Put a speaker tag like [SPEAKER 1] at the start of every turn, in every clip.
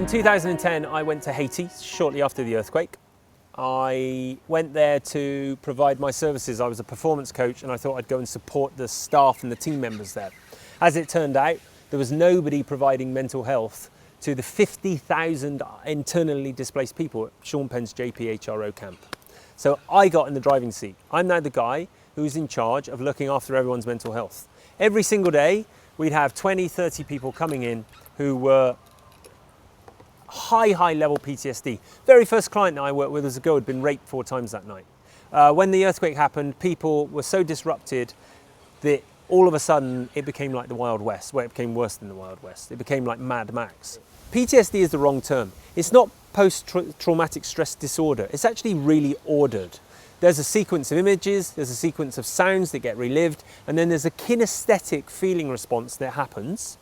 [SPEAKER 1] In 2010, I went to Haiti shortly after the earthquake. I went there to provide my services. I was a performance coach and I thought I'd go and support the staff and the team members there. As it turned out, there was nobody providing mental health to the 50,000 internally displaced people at Sean Penn's JPHRO camp. So I got in the driving seat. I'm now the guy who's in charge of looking after everyone's mental health. Every single day, we'd have 20, 30 people coming in who were high level PTSD. Very first client that I worked with was a girl who'd been raped 4 times that night. When the earthquake happened, people were so disrupted that all of a sudden it became like the Wild West. Well, it became worse than the Wild West. It became like Mad Max. PTSD is the wrong term. It's not post-traumatic stress disorder. It's actually really ordered. There's a sequence of images, there's a sequence of sounds that get relived, and then there's a kinesthetic feeling response that happens.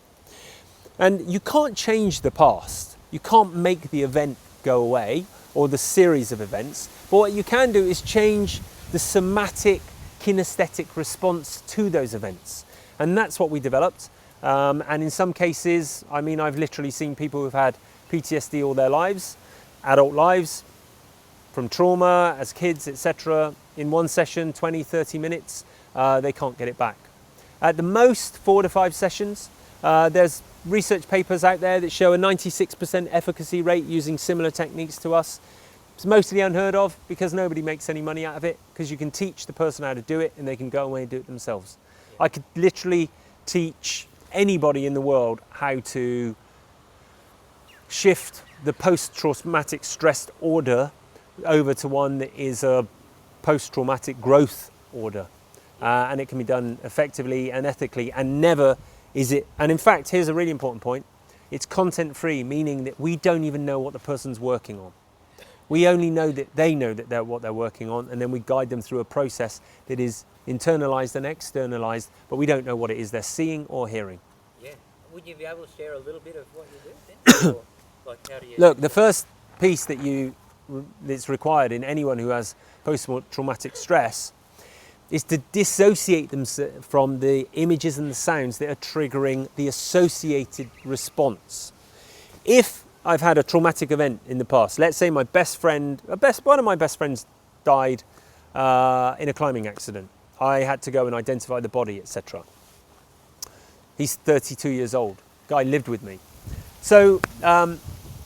[SPEAKER 1] And you can't change the past. You can't make the event go away or the series of events, but what you can do is change the somatic kinesthetic response to those events. And that's what we developed. And in some cases, I mean, I've literally seen people who've had PTSD all their lives, adult lives, from trauma as kids, etc. In one session, 20, 30 minutes, they can't get it back. At the most, 4 to 5 sessions. There's research papers out there that show a 96% efficacy rate using similar techniques to us. It's mostly unheard of because nobody makes any money out of it, because you can teach the person how to do it and they can go away and do it themselves. I could literally teach anybody in the world how to shift the post-traumatic stress order over to one that is a post-traumatic growth order. And it can be done effectively and ethically, and never is it, and in fact, here's a really important point, it's content free, meaning that we don't even know what the person's working on. We only know that they know that they're what they're working on, and then we guide them through a process that is internalized and externalized, but we don't know what it is they're seeing or hearing.
[SPEAKER 2] Yeah. Would you be able to share a little bit of what you do then? Or, like, how do you...
[SPEAKER 1] Look, the first piece that's required in anyone who has post-traumatic stress is to dissociate them from the images and the sounds that are triggering the associated response. If I've had a traumatic event in the past, let's say my one of my best friends died in a climbing accident. I had to go and identify the body, etc. He's 32 years old. Guy lived with me. So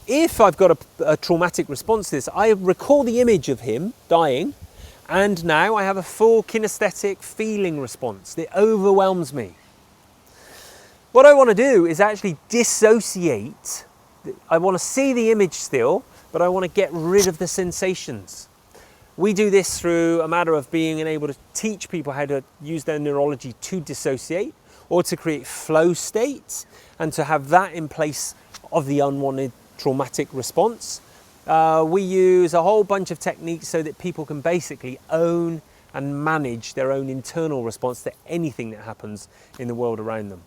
[SPEAKER 1] if I've got a traumatic response to this, I recall the image of him dying, and now I have a full kinesthetic feeling response that overwhelms me. What I want to do is actually dissociate. I want to see the image still, but I want to get rid of the sensations. We do this through a matter of being able to teach people how to use their neurology to dissociate, or to create flow states, and to have that in place of the unwanted traumatic response. We use a whole bunch of techniques so that people can basically own and manage their own internal response to anything that happens in the world around them.